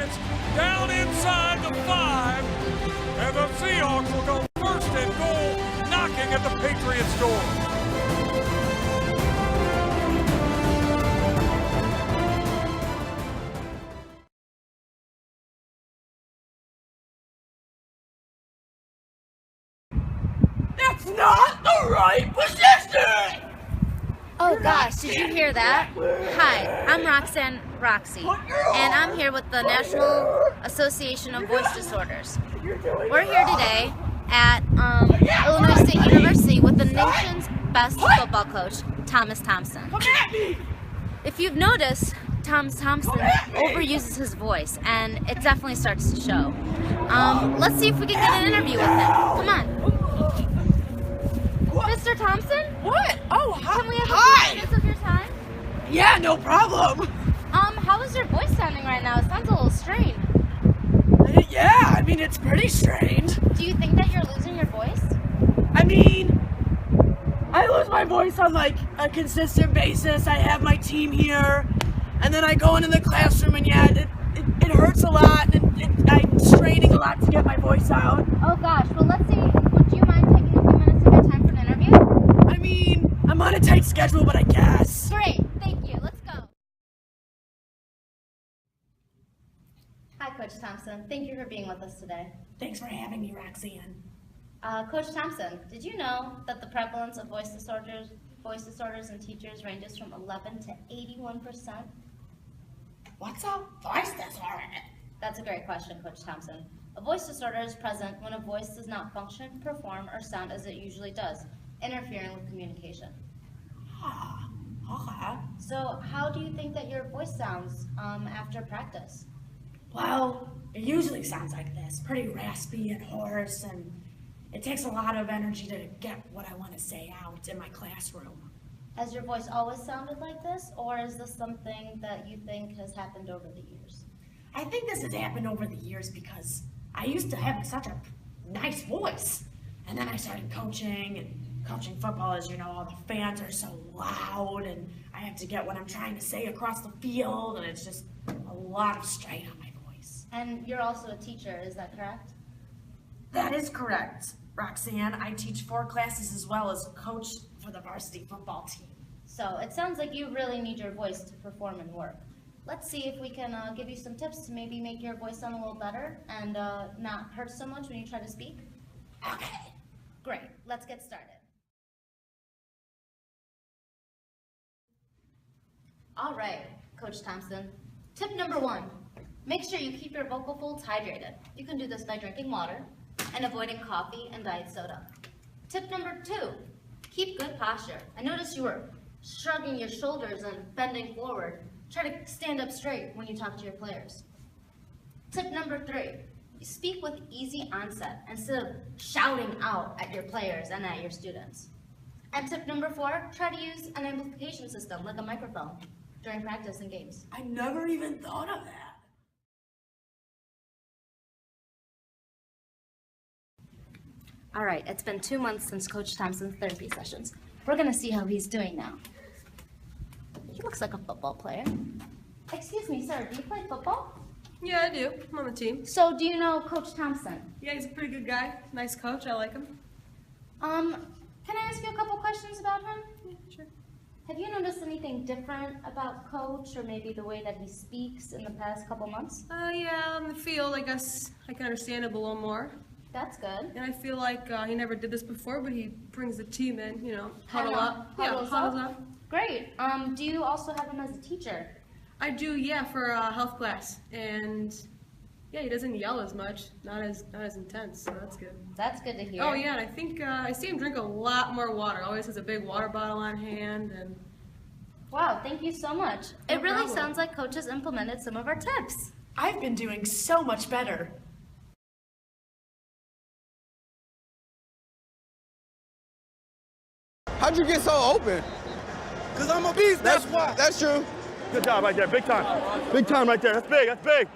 Patriots down inside the 5, and the Seahawks will go first and goal, knocking at the Patriots' door. That's not the right position! Oh gosh, did you hear that? Hi, I'm Roxy, and I'm here with the National Association of Voice Disorders. We're here today at Illinois State University with the nation's best football coach, Thomas Thompson. If you've noticed, Thomas Thompson overuses his voice, and it definitely starts to show. Let's see if we can get an interview with him. Come on. Mr. Thompson? What? Oh, hi. Can we have a few minutes of your time? Yeah, no problem. How is your voice sounding right now? It sounds a little strained. Yeah, I mean, it's pretty strange. Do you think that you're losing your voice? I mean, I lose my voice on like a consistent basis. I have my team here, and then I go into the classroom, and yeah, it hurts a lot, and I'm straining a lot to get my voice out. Oh gosh, well let's see. Would you mind taking a few minutes of your time for an interview? I mean, I'm on a tight schedule, but I guess. Great, thank you. Let's go. Hi, Coach Thompson. Thank you for being with us today. Thanks for having me, Roxanne. Coach Thompson, did you know that the prevalence of voice disorders in teachers ranges from 11 to 81%? What's a voice disorder? That's a great question, Coach Thompson. A voice disorder is present when a voice does not function, perform, or sound as it usually does, interfering with communication. Okay. So how do you think that your voice sounds after practice? Well, it usually sounds like this, pretty raspy and hoarse, and it takes a lot of energy to get what I want to say out in my classroom. Has your voice always sounded like this, or is this something that you think has happened over the years? I think this has happened over the years because I used to have such a nice voice, and then I started coaching football. As you know, all the fans are so loud, and I have to get what I'm trying to say across the field, and it's just a lot of strain on my voice. And you're also a teacher, is that correct? That is correct, Roxanne. I teach 4 classes as well as coach for the varsity football team. So it sounds like you really need your voice to perform and work. Let's see if we can give you some tips to maybe make your voice sound a little better and not hurt so much when you try to speak. Okay. Great, let's get started. All right, Coach Thompson. Tip number 1, make sure you keep your vocal folds hydrated. You can do this by drinking water and avoiding coffee and diet soda. Tip number 2, keep good posture. I noticed you were shrugging your shoulders and bending forward. Try to stand up straight when you talk to your players. Tip number 3, speak with easy onset instead of shouting out at your players and at your students. And tip number 4, try to use an amplification system like a microphone during practice and games. I never even thought of that. All right, it's been 2 months since Coach Thompson's therapy sessions. We're gonna see how he's doing now. He looks like a football player. Excuse me, sir, do you play football? Yeah, I do. I'm on the team. So do you know Coach Thompson? Yeah, he's a pretty good guy. Nice coach. I like him. Can I ask you a couple questions about him? Yeah, sure. Have you noticed anything different about Coach or maybe the way that he speaks in the past couple months? Yeah, on the field, I guess I can understand him a little more. That's good. And I feel like he never did this before, but he brings the team in, you know, huddle Huddle- up. huddles Yeah, huddles up? up. Great. Do you also have him as a teacher? I do, yeah, for health class. And yeah, he doesn't yell as much, not as intense, so that's good. That's good to hear. Oh yeah, and I think I see him drink a lot more water. Always has a big water bottle on hand, and Wow, thank you so much. No It really problem. sounds like Coach has implemented some of our tips. I've been doing so much better. How'd you get so open? Because I'm a beast, that's why. That's true. Good job right there, big time. Big time right there, that's big, that's big.